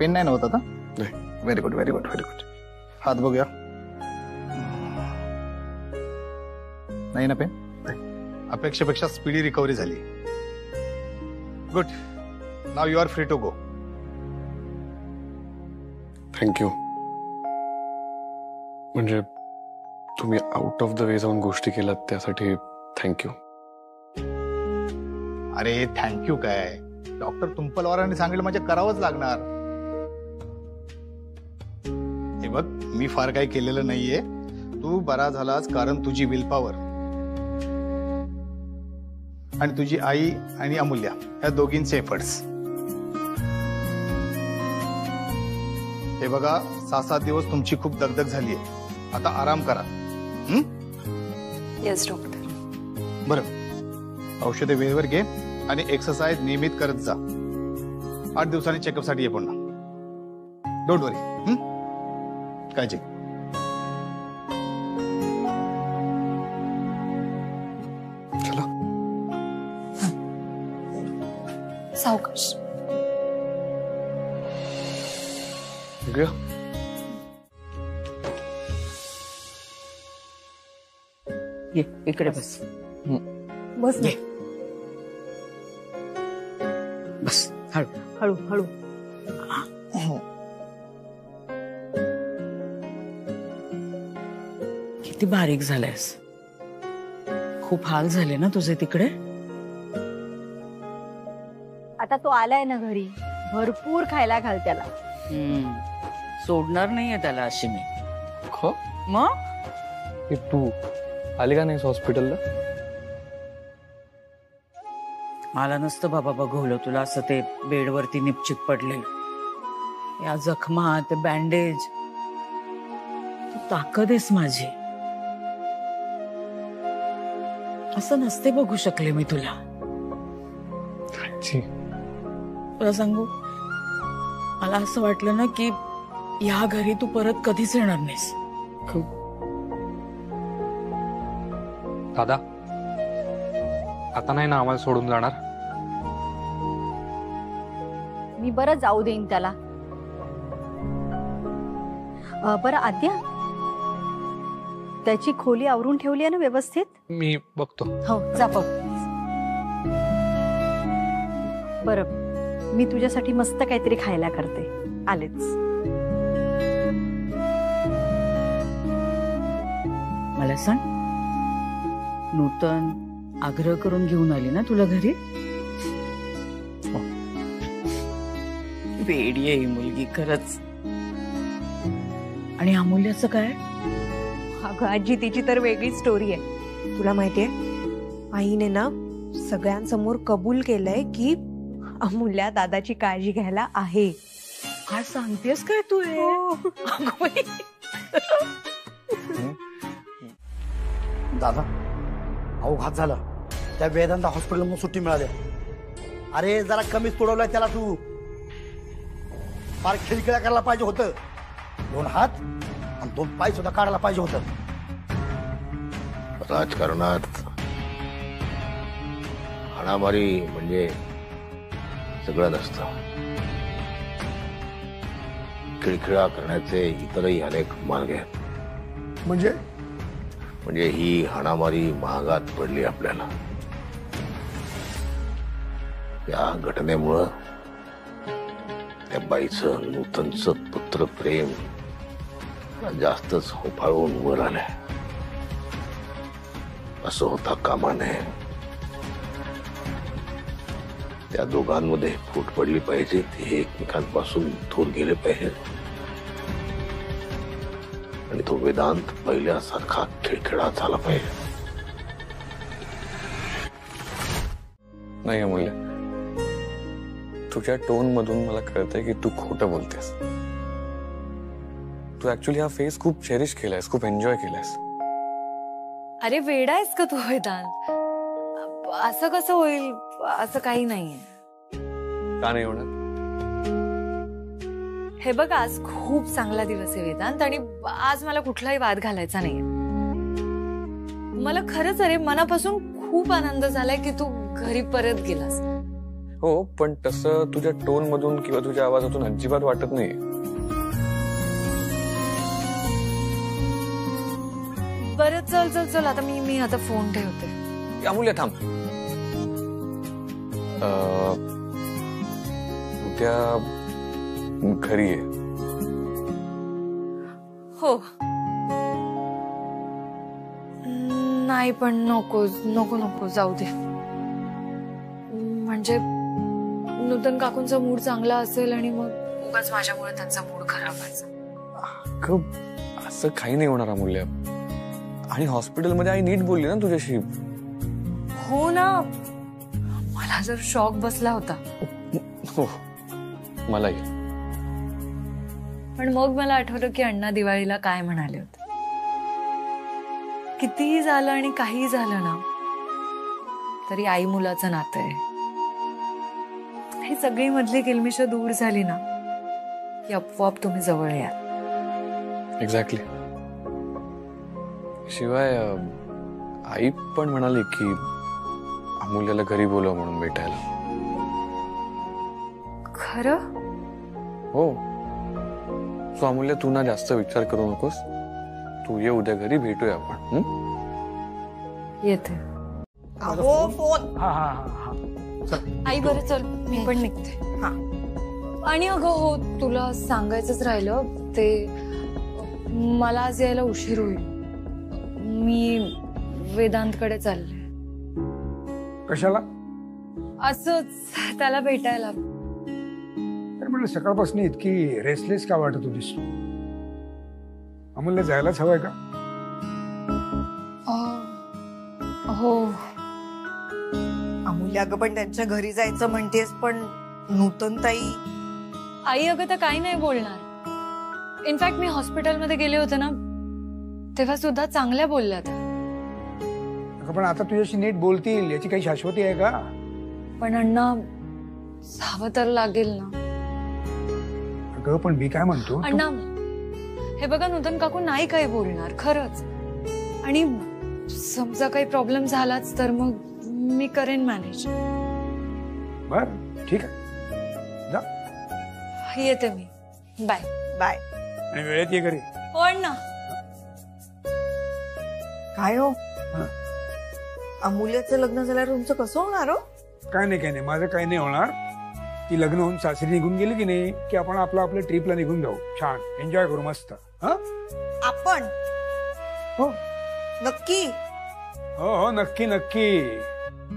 Pen नाही नव्हता? नाही. Very good very good very good. हात बघूया. नाही ना पेन? अपेक्षेपेक्षा स्पीडी रिकव्हरी झाली. Good. Now you are free to go. Thank you. म्हणजे तुम्ही आउट ऑफ द वे जाऊन गोष्टी केल्यात त्यासाठी थँक्यू. अरे थँक्यू काय, डॉक्टर तुंपलवारांनी सांगितलं म्हणजे करावंच लागणार. हे बघ, मी फार काही केलेलं नाहीये. तू बरा झालास कारण तुझी विल पॉवर आणि तुझी आई आणि अमूल्या या दोघींचे एफर्ट्स. हे बघा, 6-7 दिवस तुमची खूप दगदग झालीये. आता आराम करा. Yes doctor. बरं, औषधे वेळेवर घे आणि एक्सरसाइज नियमित करत जा. 8 दिवसांनी चेकअप साठी ये पुन्हा. डोंट वरी. काळजी. चला. सावकाश. गया. ये इकडे बस. बस ये. बस हळू हळू हळू. किती बारीक झालायस. खूप हाल झाले ना तुझे तिकडे. आता तो आलाय ना घरी, भरपूर खायला घाल त्याला. सोडणार नाहीये त्याला अशी मी. खो. मग तू आली का नाहीस हॉस्पिटलला? मला नसतं बाबा बघवलं तुला असं ते बेडवरती निपचित पडलेलं. या जखमा, ते बँडेज. तू ताकद आहेस माझी. असं नसते बघू शकले मी तुला. तुला सांगू, मला असं वाटलं ना की या घरी तू परत कधीच येणार नाहीस. दादा, आता नाही ना आम्हाला सोडून जाणार? मी बरं जाऊ देईन त्याला. बरं आद्या, त्याची खोली आवरून ठेवली आहे ना व्यवस्थित? मी बघतो. हो, जा बघ. बरं, मी तुझ्यासाठी मस्त काहीतरी खायला करते. आलेच. मला सांग, नूतन आग्रह करून घेऊन आली ना तुला घरी? वेडी आहे ही मुलगी खरंच. आणि अमूल्याचं काय? अगं आजी, तिची तर वेगळी स्टोरी आहे. तुला माहितीये, आईने ना सगळ्यांसमोर कबूल केलंय की अमूल्या दादाची काळजी घ्यायला आहे. काय सांगतेस काय तू हे? अगं बाई. दादा, अवघात झाला. त्या वेदांता हॉस्पिटलमधून सुट्टी मिळाली. अरे जरा कमीच तुडवलाय त्याला तू. फार खिळखिळा करायला पाहिजे होतं. 2 हात आणि 2 पाय सुद्धा काढायला पाहिजे होतं. राजकारणात हाणामारी म्हणजे सगळं नसतं. खिळखिळा करण्याचे इतरही अनेक मार्ग आहेत. म्हणजे ही हाणामारी महागात पडली आपल्याला. या घटनेमुळं त्या बाईचं, नूतनचं पुत्र प्रेम जास्तच होफाळून वर आलंय. असं होता कामा नये. त्या दोघांमध्ये फूट पडली पाहिजे. ते एकमेकांपासून दूर गेले पाहिजे. आणि तो वेदांत पहिल्यासारखा खिळखिळा झाला पाहिजे. नाही अमूल्य, तुझ्या टोन मधून मला कळतंय की तू खोटं बोलतेस. तू ऍक्च्युली हा फेस खूप चेरिश केलायस, खूप एन्जॉय केलायस. अरे वेडा आहेस का तू वेदांत? असं कसं होईल? असं काही नाहीये. का नाही होणार? हे बघ, आज खूप चांगला दिवस आहे वेदांत, आणि आज मला कुठलाही वाद घालायचा नाहीये. मला खरंच अरे मनापासून खूप आनंद झालाय की तू घरी परत गेलास. हो, पण तसं तुझ्या टोन मधून किंवा तुझ्या आवाजातून अजिबात वाटत नाही. बरं चल चल चल आता मी आता फोन ठेवते. अमूल्य थांब. उद्या घरी आहे. हो. नाही पण नको नको नको जाऊ दे. म्हणजे नूतन काकूंचा मूड चांगला असेल आणि मग उगाच माझ्यामुळे त्यांचा मूड खराब व्हायचा. असं काही नाही होणार अमूल्य. आणि हॉस्पिटलमध्ये आई नीट बोलली ना तुझ्याशी. हो ना, मला जर शॉक बसला होता. हो मलाही. पण मग मला आठवलं की अण्णा दिवाळीला काय म्हणाले होते. कितीही झालं आणि काही झालं ना तरी आई मुलाचं नातं आहे. ही सगळी मधली किलमिश दूर झाली ना की आपोआप तुम्ही जवळ या. एक्झॅक्टली. शिवाय आई पण म्हणाली की अमूल्याला घरी बोलव म्हणून भेटायला. खरं? हो. सो अमूल्य तू ना जास्त विचार करू नकोस. तू ये उद्या घरी, भेटूया आपण. येते. अहो फोन. आई बरं चल मी पण निघते. आणि अगं हो तुला सांगायचंच राहिलं ते मला आज यायला उशीर होईल. मी वेदांतकडे चालले. कशाला? असंच त्याला भेटायला. तर म्हणलं सकाळपासून इतकी रेस्टलेस का वाटत होतीस? अमूल्य जायलाच हवंय का? हो. अमूल्य अगं पण त्यांच्या घरी जायचं म्हणतेस पण नूतन ताई. आई अगं तर काही नाही बोलणार. इनफॅक्ट मी हॉस्पिटलमध्ये गेले होते ना तेव्हा सुद्धा चांगल्या बोलल्या त्या. पण आता तुझ्याशी नीट बोलतील याची काही शाश्वती आहे का? पण अण्णा जावं तर लागेल ना. अगं पण मी काय म्हणतो अण्णा हे बघा नूतन काकू नाही काही बोलणार खरंच. आणि समजा काही प्रॉब्लेम झालाच तर मग मी करेन मॅनेज. बर ठीक आहे जा. येते मी. Bye bye. आणि वेळेत ये घरी. हो अण्णा. काय हो अमूल्याचं लग्न झाल्यावर तुमचं कसं होणार हो? काय नाही माझं काही नाही होणार. ती लग्न होऊन सासरी निघून गेली की नाही की आपण आपल्या ट्रिपला निघून जाऊ. छान एन्जॉय करू मस्त. आपण? हो नक्की? हो हो नक्की नक्की.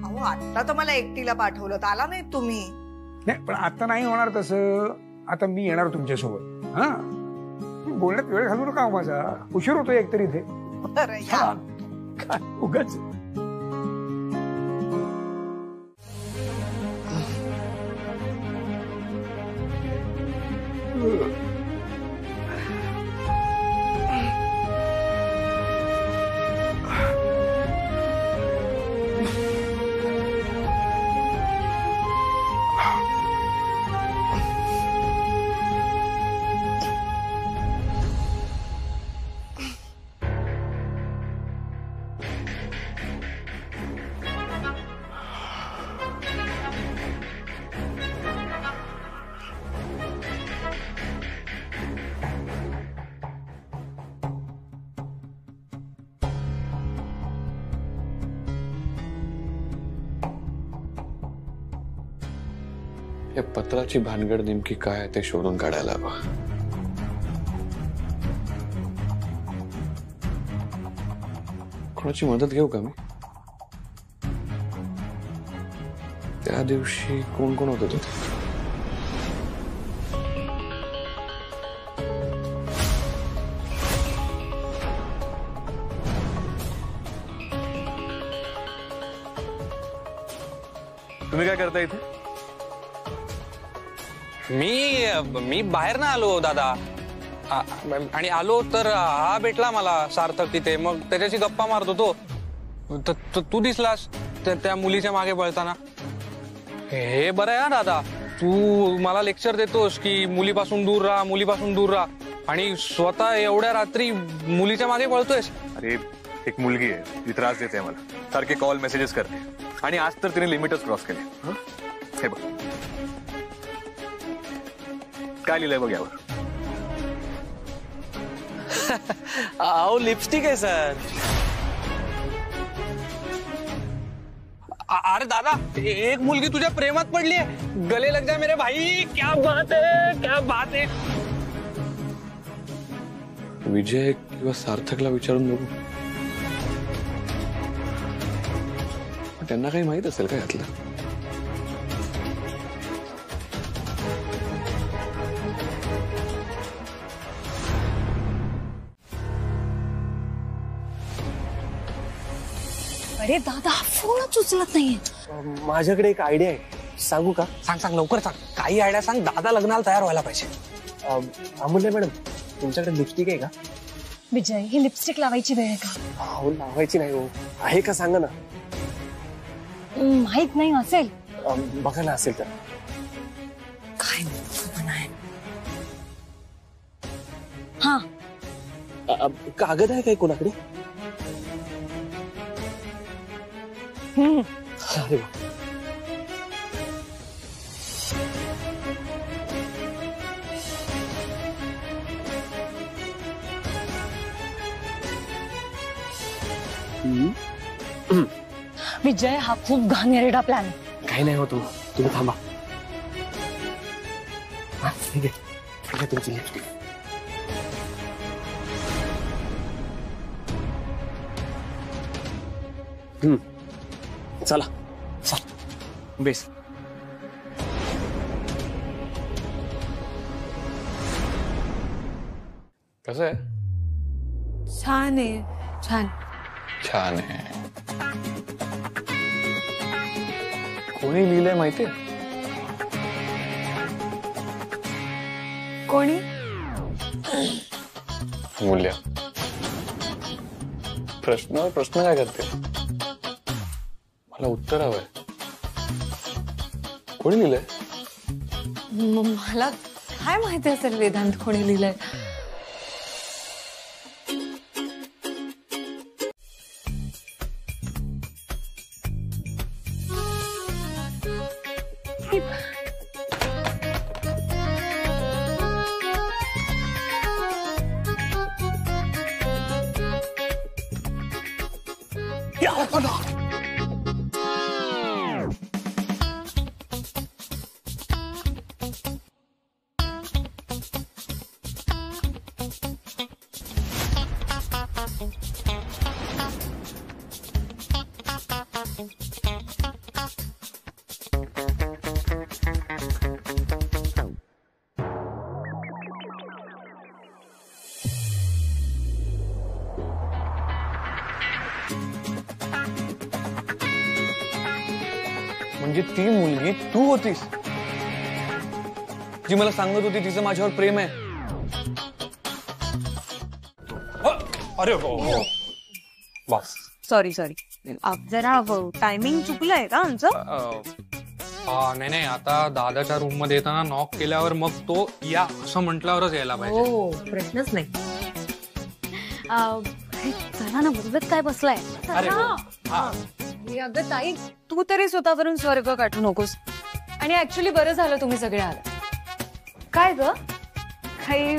अहो आता तर मला एकटीला पाठवलं तर आला नाही तुम्ही. नाही पण आता नाही होणार तसं. आता मी येणार तुमच्यासोबत. हा बोलण्यात वेळ घालू नका माझा. उशीर होतोय एकतरी इथे. बरं या. काय उगाच. या पत्राची भानगड नेमकी काय आहे ते शोधून काढायला हवं. कोणाची मदत घेऊ का मी? त्या दिवशी कोण कोण होतं तिथे? तुम्ही काय करता इथे? मी बाहेर ना आलो दादा. आणि आलो तर हा भेटला मला सार्थक तिथे. मग त्याच्याशी गप्पा मारत होतो. तू दिसलास त्या मुलीच्या मागे पळताना. हे बरं आहे हा दादा. तू मला लेक्चर देतोस की मुलीपासून दूर राहा, मुलीपासून दूर राहा, आणि स्वतः एवढ्या रात्री मुलीच्या मागे पळतोयस. अरे एक मुलगी आहे, ती त्रास देते मला. सारखे कॉल मेसेजेस करते आणि आज तर तिने लिमिटच क्रॉस केले. हे बघ काय लिहिलंय बघ यावर? अहो लिपस्टिक आहे सर. अरे दादा, एक मुलगी तुझ्या प्रेमात पडली आहे. गले लग जा मेरे भाई. क्या बात है, क्या बात है. विजय किंवा सार्थकला विचारून बघू. त्यांना काही माहित असेल का यातलं? अरे दादा, फोनच उचलत नाहीये. माझ्याकडे एक आयडिया आहे, सांगू का? सांग सांग लवकर सांग. काही आयडिया सांग. दादा लग्नाला तयार व्हायला पाहिजे. अमूल्य मॅडम, तुमच्याकडे लिपस्टिक आहे का? विजय, ही लिपस्टिक लावायची वेळ आहे का? हो, लावायची नाही हो. आहे का सांगा ना. माहित नाही असेल. बघा ना असेल तर. काय नाही. हा, कागद आहे काय कोणाकडे? अरे वा. विजय, हा खूप घाणेरडा प्लॅन. काही नाही होतो, तुम्ही थांबा. ठीक आहे, ठीक आहे तुमची लिपस्टिक. चला चल. बेस. कसं आहे? छान आहे. छान छान आहे. कोणी लिहिलंय माहितीये? कोणी? मूल्य. प्रश्न काय करते? मला उत्तर हवंय. कोणी लिहिलंय? मला काय माहिती असेल वेदांत कोणी लिहिलंय. म्हणजे ती मुलगी तू होतीस जी मला सांगत होती तिचं माझ्यावर प्रेम आहे. अरे हो बस. सॉरी जरा टायमिंग चुकलंय का आमचं? नाही आता दादाच्या रूम मध्ये येताना नॉक केल्यावर मग तो या असं म्हटल्यावरच यायला पाहिजे. हो, प्रश्नच नाही. चला ना, बरोबर काय बसलाय. अरे हो. हा. अगं ताई, तू तरी स्वतःवरून स्वर्ग काढू नकोस. आणि ऍक्च्युली बरं झालं तुम्ही सगळे आला. काय ग, काही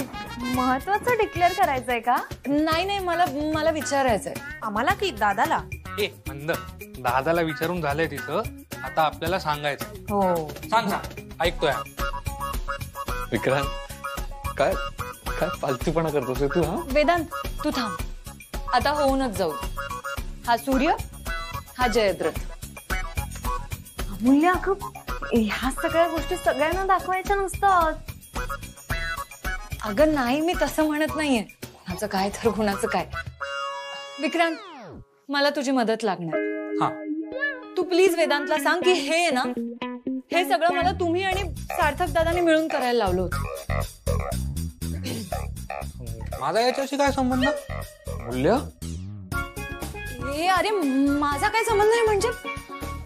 महत्वाचं डिक्लेअर करायचंय का? नाही, मला विचारायचंय. आम्हाला की दादाला? ए मंद, दादाला विचारून झालंय तिचं. आता आपल्याला सांगायचं. हो, सांग ऐकतोय. विक्रांत, काय काय फालतूपणा करतोस तू? हा वेदांत, तू थांब. आता होऊनच जाऊ. हा सूर्य, हा जयद्रथ. अमूल्य, ह्या सगळ्या गोष्टी सगळ्यांना दाखवायच्या नसतात. अगं नाही, मी तसं म्हणत नाहीये. कुणाचं काय तर कुणाचं काय. विक्रांत, मला तुझी मदत लागणार. हा, तू प्लीज वेदांतला सांग की हे ना, हे सगळं मला तुम्ही आणि सार्थक दादाने मिळून करायला लावलं होतं. माझा याच्याशी काय संबंध? मूल्य, अरे माझा काय संबंध आहे म्हणजे?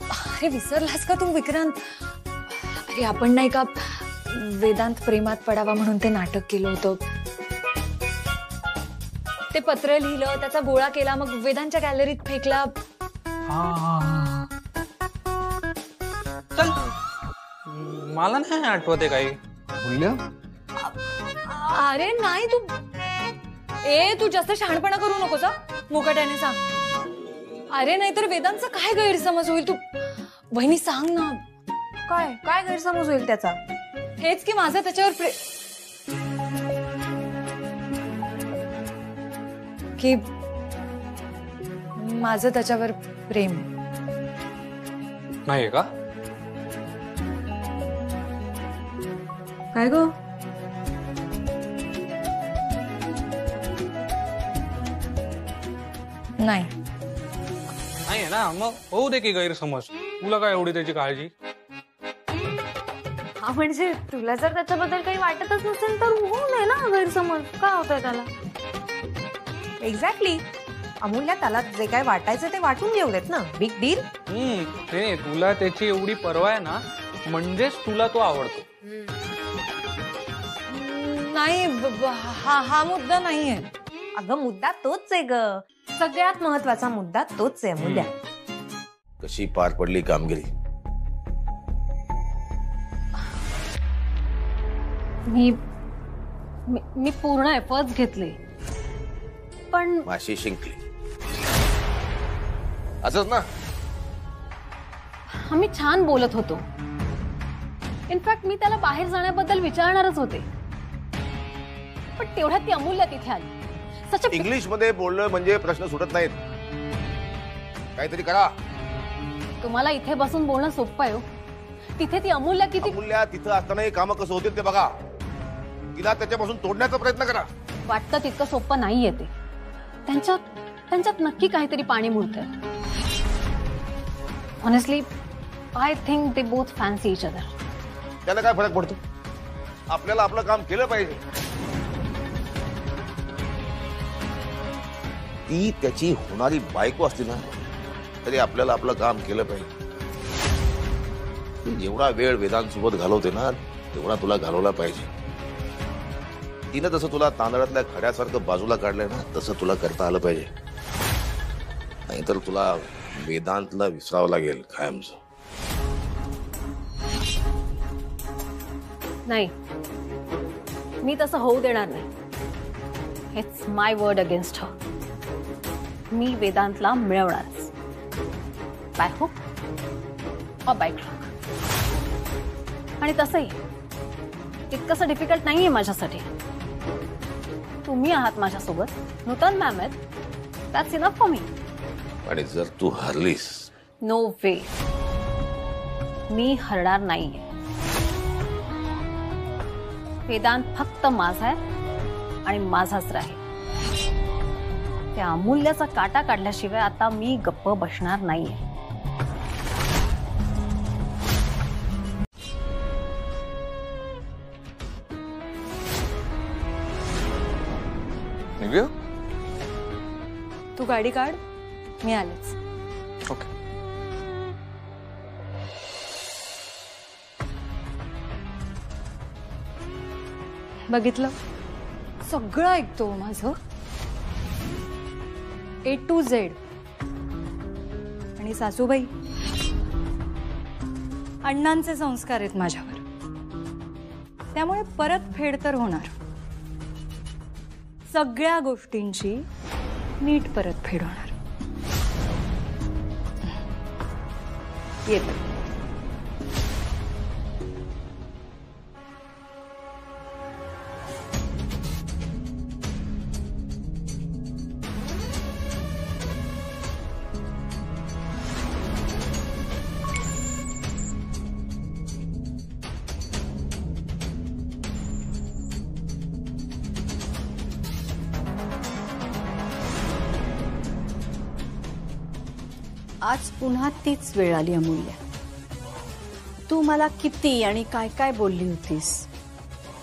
अरे विसरलास का तू विक्रांत? अरे आपण नाही का वेदांत प्रेमात पडावा म्हणून ते नाटक केलं होतं. ते पत्र लिहिलं, त्याचा गोळा केला, मग वेदांच्या गॅलरीत फेकला. चल, मला नाही आठवते काही. मूल्य, अरे नाही तू जास्त शहाणपणा करू नकोस हा, मुकाट्याने सांग. अरे नाहीतर वेदांचा काय गैरसमज होईल. तू वहिनी सांग ना. काय काय गैरसमज होईल त्याचा? हेच की माझं त्याच्यावर की माझं त्याच्यावर प्रेम नाहीये का? काय ग? नाही. नाहीये ना, मग होऊ दे की गैरसमज. तुला काय एवढी त्याची काळजी? हा म्हणजे तुला जर त्याच्याबद्दल काही वाटतच नसेल तर होऊ नये ना गैरसमज. काय होतंय त्याला? एक्झॅक्टली. अमूल्य त्याला जे काय वाटायचं ते वाटून घेऊ देत ना. Big deal. नाही, तुला त्याची एवढी पर्वा आहे ना, म्हणजेच तुला तो आवडतो. नाही हा मुद्दा नाहीये. अगं मुद्दा तोच आहे ग. सगळ्यात महत्वाचा मुद्दा तोच आहे अमूल्य. कशी पार पडली कामगिरी? मी पूर्ण एफर्ट्स घेतले पण माशी शिंकली असंच ना. आम्ही छान बोलत होतो. इनफॅक्ट मी त्याला बाहेर जाण्याबद्दल विचारणारच होते पण तेवढ्यात ती अमूल्य तिथे आली. इंग्लिश मध्ये बोलणं म्हणजे प्रश्न सुटत नाहीत. काहीतरी करा. तुम्हाला इथे बसून बोलणं सोपं आहे. तिथे ती अमूल्य तिथं असतानाही कामं कसं होतील ते बघा. तिला त्याच्यापासून तोडण्याचा प्रयत्न करा. वाटतं तितकं सोपं नाहीये ते. त्यांच्यात नक्की काहीतरी पाणी मुरतंय. Honestly I think they both fancy each other. त्याला काय फरक पडतो? आपल्याला आपलं काम केलं पाहिजे. ती त्याची होणारी बायको असते ना तरी आपल्याला आपलं काम केलं पाहिजे. जेवढा वेळ वेदांसोबत घालवते ना तेवढा तुला घालवला पाहिजे. तिनं जसं तुला तांदळातल्या खड्यासारखं बाजूला काढलंय ना तसं तुला करता आलं पाहिजे. नाहीतर तुला वेदांतला विसरावं लागेल कायमचं. नाही मी तसं होऊ देणार नाही. इट्स माय वर्ड अगेन्स्ट हर. मी वेदांतला मिळवणारच. बाय हुक और बाय क्रॉक. आणि तसंही इतकंसं डिफिकल्ट नाहीये माझ्यासाठी. तुम्ही आहात माझ्यासोबत. नूतन मॅम आहेत. That's enough for me. आणि जर तू हरलीस नो वे. मी हरणार नाहीये. वेदांत फक्त माझा आहे आणि माझाच राहील. त्या अमूल्याचा काटा काढल्याशिवाय आता मी गप्प बसणार नाहीये. तू गाडी काढ. मी आलेच. ओके. बघितलं सगळं ऐकतो माझं A to Z. आणि सासूबाई अण्णांचे संस्कार आहेत माझ्यावर. त्यामुळे परत फेड तर होणार. सगळ्या गोष्टींची नीट परत फेड होणार. येते. आज पुन्हा तीच वेळ आली अमूल्य. तू मला किती आणि काय काय बोलली होतीस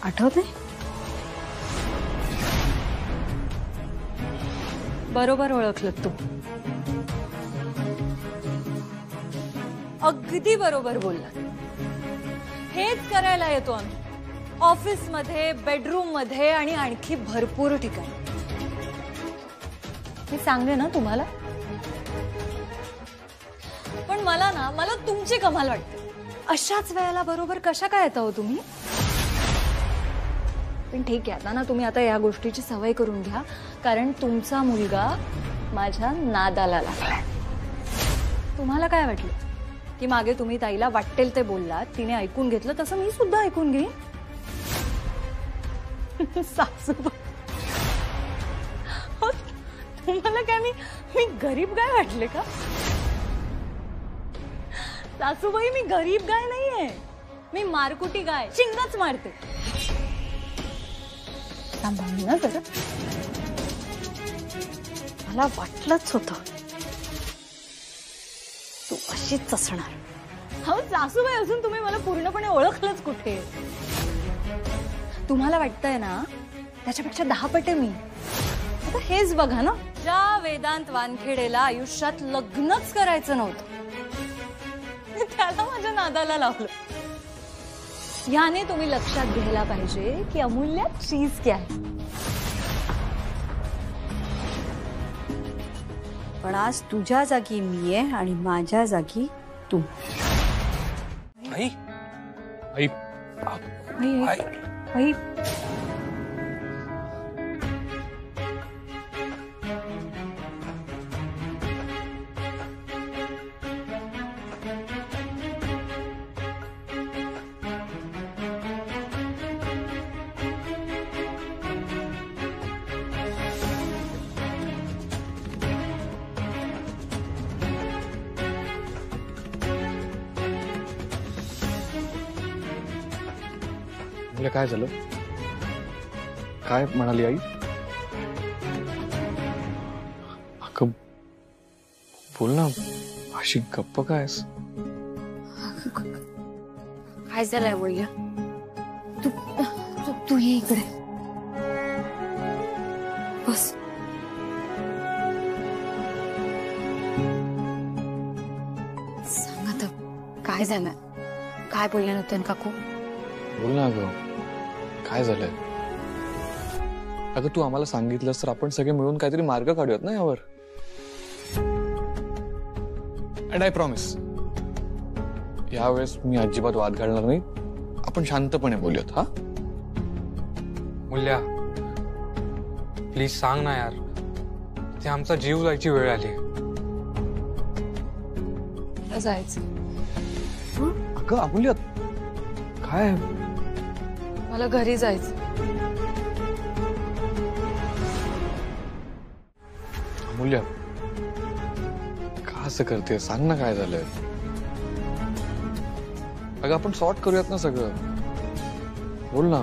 आठवते? बरोबर ओळखलं तू. अगदी बरोबर बोलला. हेच करायला येतो आम्ही. ऑफिस मध्ये, बेडरूम मध्ये आणि आणखी भरपूर ठिकाणी. मी सांगते ना तुम्हाला. पण मला तुमची कमाल वाटते. अशाच वेळेला बरोबर कशा काय येता हो तुम्ही? पण ठीक आहे, आता ना तुम्ही आता या गोष्टीची सवय करून घ्या, कारण तुमचा मुलगा माझ्या नादाला लागलाय. तुम्हाला काय वाटलं की मागे तुम्ही ताईला वाटेल ते बोललात, तिने ऐकून घेतलं, तसं मी सुद्धा ऐकून घेईन? सासूबाई, हो, तुम्हाला काय मी गरीब गाय वाटले का? सासूबाई, मी गरीब गाय नाहीये, मी मारकुटी गाय, चिंगच मारते. सांभाळून ना जरा. मला वाटलंच होतं तू अशीच असणार. हो सासूबाई, अजून तुम्ही मला पूर्णपणे ओळखलंच कुठे? तुम्हाला वाटतंय ना त्याच्यापेक्षा 10 पट मी. आता हेच बघा ना, ज्या वेदांत वानखेडेला आयुष्यात लग्नच करायचं नव्हतं, त्याला माझ्या नादाला लावलं. याने तुम्ही लक्षात घ्यायला पाहिजे की अमूल्य चीज क्या आहे. पण आज तुझ्या जागी मी आहे आणि माझ्या जागी तू. आई आई आई आई म्हणजे काय झालं? काय म्हणाली आई? अगं बोल ना, अशी गप्प कायस? काय झालंय बोलूया? तू ये इकडे बस. सांग आता काय झालं? काय बोलले नव्हते काकू? बोल ना अगं, काय झालंय? अगं तू आम्हाला सांगितलंस तर आपण सगळे मिळून काहीतरी मार्ग काढूयात ना यावर. अँड आय प्रॉमिस, यावेळेस मी अजिबात वाद घालणार नाही. आपण शांतपणे बोलूयात. हा मूल्या, प्लीज सांग ना यार, ते आमचा जीव जायची वेळ आली. जायचं अगं अमूल्य, काय? मला घरी जायचं. अमूल्य, का असं करते? सांग ना काय झालंय. अगं आपण सॉर्ट करूयात ना सगळं. बोल ना,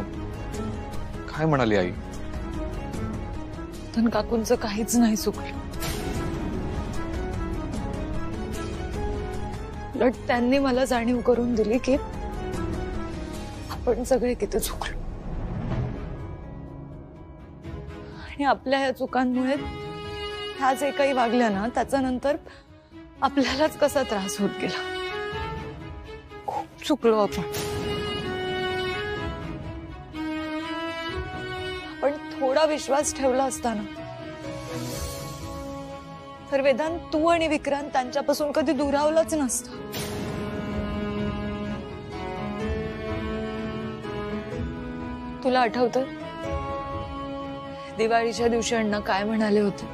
काय म्हणाली आई? धन काकूंचं काहीच नाही चुकलं. उलट त्यांनी मला जाणीव करून दिली की आपण सगळे किती चुकलो आणि आपल्या ह्या चुकांमुळे ह्या जे काही वागल्या ना, त्याचा नंतर आपल्यालाच कसा त्रास होत गेला. खूप चुकलो आपण. पण थोडा विश्वास ठेवला असताना तर वेदांत, तू आणि विक्रांत त्यांच्यापासून कधी दुरावलाच नसतं. तुला आठवतं दिवाळीच्या दिवशी अण्णा काय म्हणाले होते?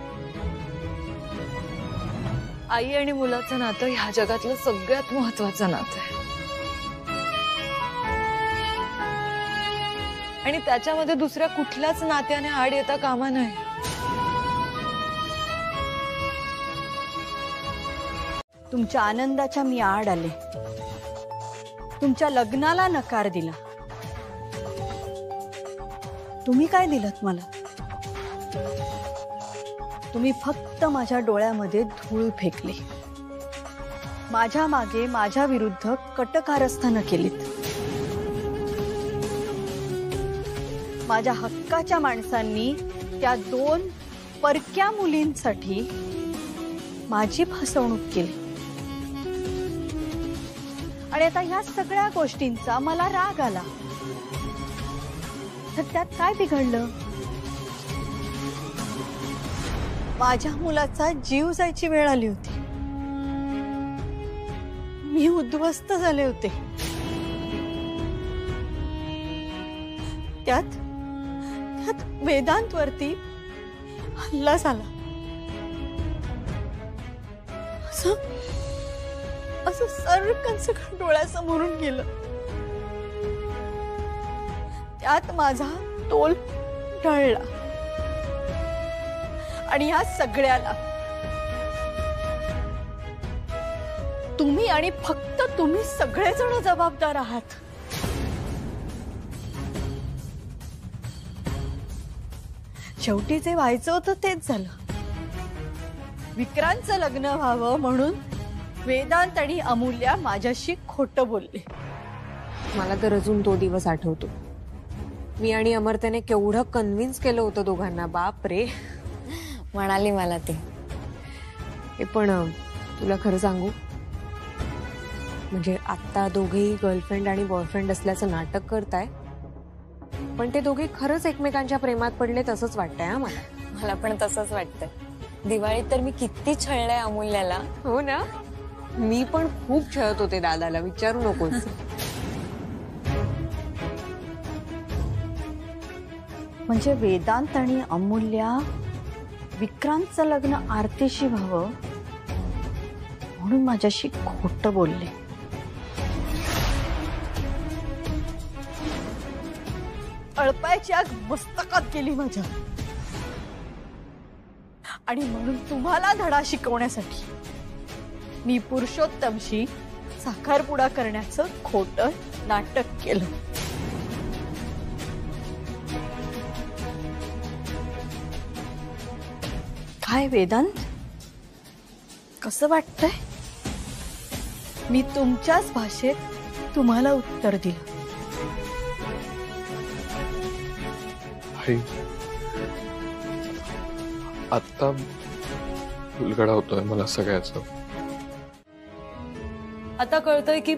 आई आणि मुलाचं नातं ह्या जगातलं सगळ्यात महत्वाचं नातं आहे आणि त्याच्यामध्ये दुसऱ्या कुठल्याच नात्याने आड येता कामा नये. तुमच्या आनंदाच्या मी आड आले, तुमच्या लग्नाला नकार दिला. तुम्ही काय दिलत मला? तुम्ही फक्त माझ्या डोळ्यामध्ये धूळ फेकली. माझ्या मागे माझ्या विरुद्ध कटकारस्थानं केलीत. माझ्या हक्काच्या माणसांनी त्या 2 परक्या मुलींसाठी माझी फसवणूक केली आणि आता ह्या सगळ्या गोष्टींचा मला राग आला. तर त्यात काय बिघडलं? माझ्या मुलाचा जीव जायची वेळ आली होती. मी उद्ध्वस्त झाले होते. त्यात वेदांतवरती हल्ला झाला. असं सर्कन सगळं डोळ्यासमोरून गेलं. त्यात माझा तोल ढळला आणि ह्या सगळ्याला तुम्ही आणि फक्त तुम्ही सगळेजण जबाबदार आहात. शेवटी जे व्हायचं होतं तेच झालं. विक्रांतचं लग्न व्हावं म्हणून वेदांत आणि अमूल्या माझ्याशी खोटं बोलले. मला तर अजून तो दिवस आठवतो. मी आणि अमर्त्याने केवढं कन्व्हिन्स केलं होतं दोघांना. बाप रे, म्हणाली मला ते. हे पण तुला खरं सांगू, म्हणजे आता दोघेही गर्लफ्रेंड आणि बॉयफ्रेंड असल्याचं नाटक करताय, पण ते दोघे खरंच एकमेकांच्या प्रेमात पडले तसंच वाटतंय. हा मला पण तसंच वाटतंय. दिवाळीत तर मी किती छळलंय अमूल्याला. हो ना, मी पण खूप छळत होते दादाला, विचारू नकोस. म्हणजे वेदांत आणि अमूल्या विक्रांतचं लग्न आरतीशी व्हावं म्हणून माझ्याशी खोटं बोलले. अळपायची आग मस्तकात गेली माझ्या. आणि म्हणून तुम्हाला धडा शिकवण्यासाठी मी पुरुषोत्तमशी साखरपुडा करण्याचं खोटं नाटक केलं. काय वेदांत, कसं वाटतंय? मी तुमच्याच भाषेत तुम्हाला उत्तर दिलं. आता उलगडा होतोय मला सगळ्याचं. आता कळतंय की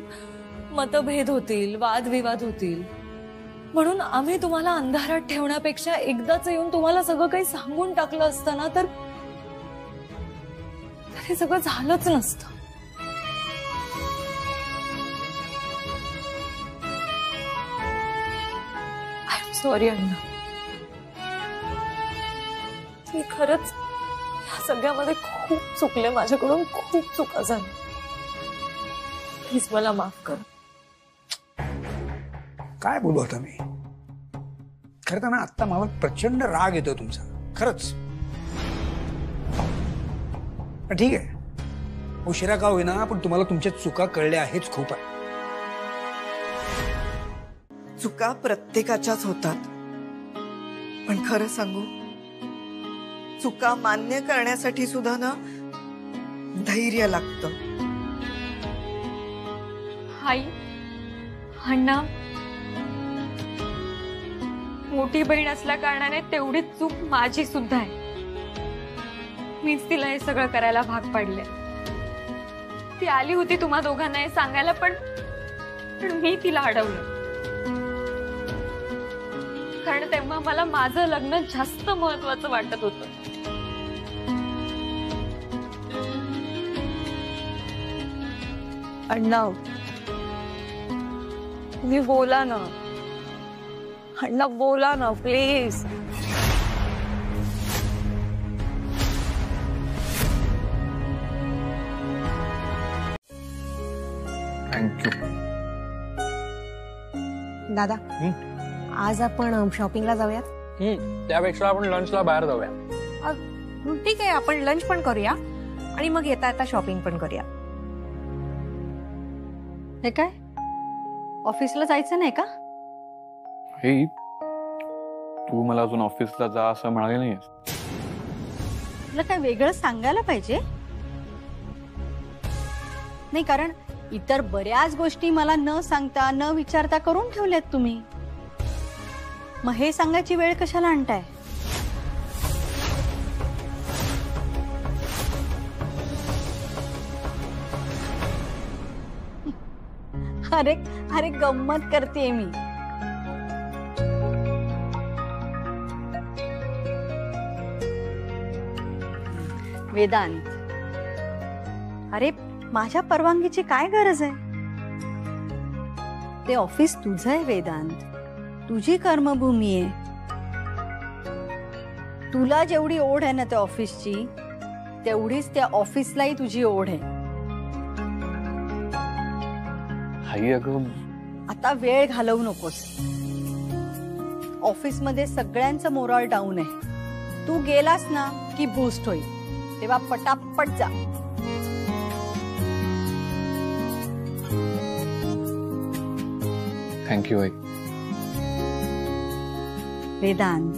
मतभेद होतील, वादविवाद होतील, म्हणून आम्ही तुम्हाला अंधारात ठेवण्यापेक्षा एकदाच येऊन तुम्हाला सगळं काही सांगून टाकलं असतं ना, तर हे सगळं झालंच नसतं. आय एम सॉरी अण्णा. मी खरंच या सगळ्यामध्ये खूप चुकले. माझ्याकडून खूप चुका झाल्या. प्लीज मला माफ कर. काय बोलू आता मी? खरं तर ना, आता मला प्रचंड राग येतो तुमचा, खरंच. ठीक आहे, उशिरा का होईना, पण तुम्हाला तुमच्या चुका कळल्या आहेच खूप आहे. चुका प्रत्येकाच्याच होतात, पण खरं सांगू, चुका मान्य करण्यासाठी सुद्धा ना धैर्य लागतं. आई, अण्णा, मोठी बहीण असल्या कारणाने तेवढीच चूक माझी सुद्धा आहे. मीच तिला हे सगळं करायला भाग पाडले. ती आली होती तुम्हा दोघांना हे सांगायला, पण मी तिला अडवलं. कारण तेव्हा मला माझं लग्न जास्त महत्वाचं वाटत होतं. अण्णा, तुम्ही बोला ना. अण्णा बोला ना प्लीज. थँक्यू. दादा, आज आपण शॉपिंगला जाऊयात. त्यापेक्षा आपण लंचला बाहेर जाऊया. ठीक आहे, आपण लंच पण करूया आणि मग येता येता शॉपिंग पण करूया. हे काय, ऑफिसला जायचं नाही का? हे, तू मला अजून ऑफिसला जा असं म्हणाले नाहीस. तुला काय वेगळं सांगायला पाहिजे? नाही, कारण इतर बऱ्याच गोष्टी मला न सांगता न विचारता करून ठेवल्यात तुम्ही. मग हे सांगायची वेळ कशाला आणताय? अरे अरे, गंमत करते मी. वेदांत, अरे माझ्या परवानगीची काय गरज आहे? ते ऑफिस तुझं आहे वेदांत, तुझी कर्मभूमी आहे. तुला जेवढी ओढ आहे ना त्या ऑफिसची, तेवढीच त्या ऑफिसलाही तुझी ओढ आहे. आई अगं, आता वेळ घालवू नकोस. ऑफिसमध्ये सगळ्यांचं मोराल डाऊन आहे. तू गेलास ना की बूस्ट होईल, तेव्हा पटापट जा. थँक्यू आई. वेदांत,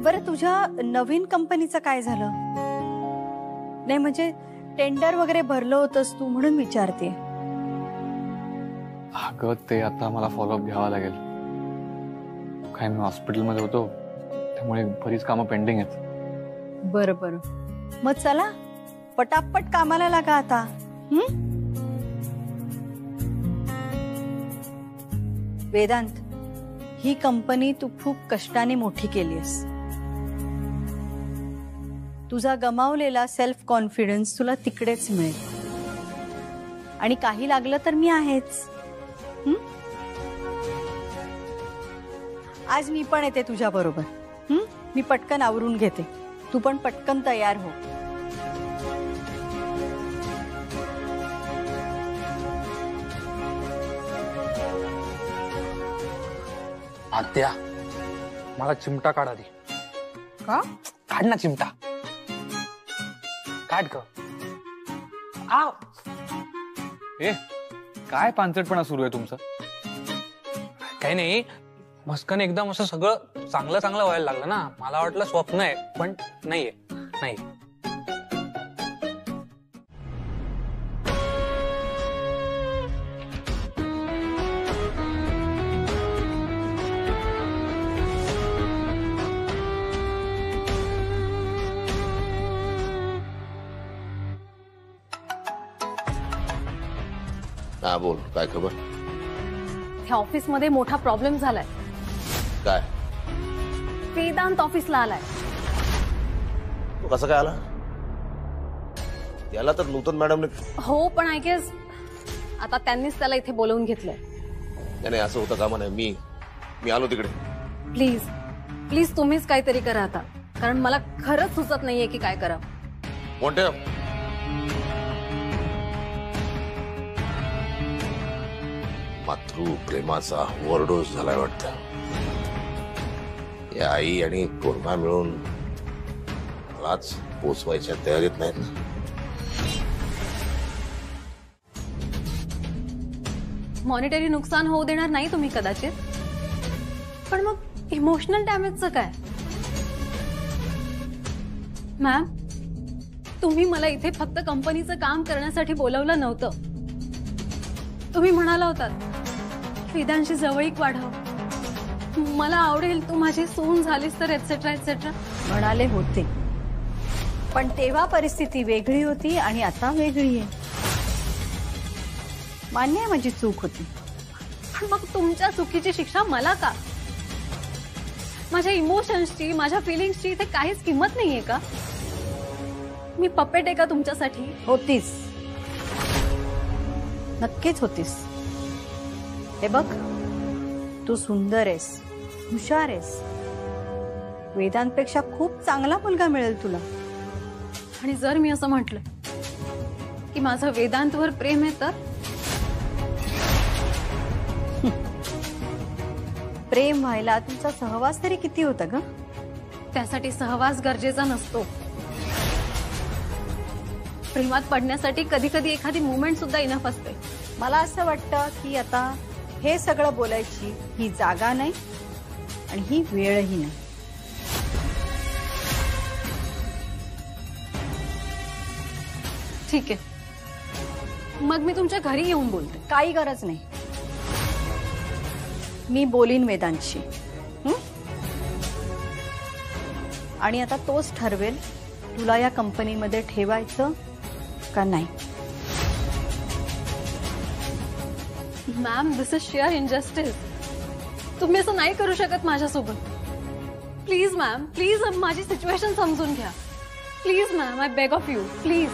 बरं तुझ्या नवीन कंपनीचं काय झालं? नाही म्हणजे टेंडर वगैरे भरलं होतंस तू म्हणून विचारते. अगं ते आता मला फॉलोअप घ्यावा लागेल. काय मी हॉस्पिटलमध्ये होतो त्यामुळे बरीच कामं पेंडिंग आहेत. बरं बरं, मग चला पटापट कामाला लागा आता. वेदांत, ही कंपनी तू खूप कष्टाने मोठी केलीस. तुझा गमावलेला सेल्फ कॉन्फिडन्स तुला तिकडेच मिळेल. आणि काही लागलं तर मी आहेच. आज मी पण येते तुझ्या बरोबर. मी पटकन आवरून घेते, तू पण पटकन तयार हो. आत्या, मला चिमटा काढा दे. का? काढ ना चिमटा, काढ ग. आ ए, काय पानसटपणा सुरू आहे तुमचा? काही नाही, मस्कन एकदम असं सगळं चांगलं चांगलं व्हायला लागलं ना. मला वाटलं स्वप्न आहे, पण नाहीये. नाही. हा बोल, काय खबर? ह्या ऑफिसमध्ये मोठा प्रॉब्लेम झालाय. काय? वेदांत ऑफिसला आलाय. तो कसं काय आला? याला तर नूतन मॅडमने. हो, पण आय गेस आता त्यांनीच त्याला इथे बोलवून घेतलंय. नाही असं होतं कामा नाही. मी आलो तिकडे. प्लीज प्लीज तुम्हीच काहीतरी करा आता, कारण मला खरंच सुचत नाहीये की काय करा. मोठे मातृ प्रेमाचा ओव्हरडोस झालाय वाटतं. या आई आणि पोरमा मिळून मलाच पोचवायच्या तयारीत नाहीत ना. मॉनिटरी नुकसान होऊ देणार नाही तुम्ही कदाचित, पण मग इमोशनल डॅमेजचं काय? मॅम, तुम्ही मला इथे फक्त कंपनीचं काम करण्यासाठी बोलवलं नव्हतं. तुम्ही म्हणाला होतात वेदांशी जवळीक वाढव, मला आवडेल तू माझी सून झालीस तर एटसेट्रा एटसेट्रा म्हणाले होते. पण तेव्हा परिस्थिती वेगळी होती आणि आता वेगळी आहे. मान्य आहे माझी चूक होती, पण मग तुमच्या चुकीची शिक्षा मला का? माझ्या इमोशन्सची, माझ्या फिलिंग्सची इथे काहीच किंमत नाहीये का? मी पपेट आहे का तुमच्यासाठी? होतीस, नक्कीच होतीस. हे बघ, तू सुंदर आहेस, हुशार आहेस. वेदांतपेक्षा खूप चांगला मुलगा मिळेल तुला. आणि जर मी असं म्हटलं की माझं वेदांतवर प्रेम आहे तर? प्रेम व्हायला तुमचा सहवास तरी किती होता ग? त्यासाठी सहवास गरजेचा नसतो. प्रेमात पडण्यासाठी कधी कधी एखादी मुवमेंट सुद्धा इनफ असते. मला असं वाटतं की आता हे सगळं बोलायची ही जागा नाही आणि ही वेळही नाही. ठीक आहे, मग मी तुमच्या घरी येऊन बोलते. काही गरज नाही, मी बोलीन वेदांशी. आणि आता तोच ठरवेल तुला या कंपनीमध्ये ठेवायचं का नाही. Ma'am, this is sheer injustice. तुम्ही असं नाही करू शकत माझ्यासोबत. प्लीज मॅम, प्लीज माझी सिच्युएशन समजून घ्या. Please ma'am, I beg of you, please.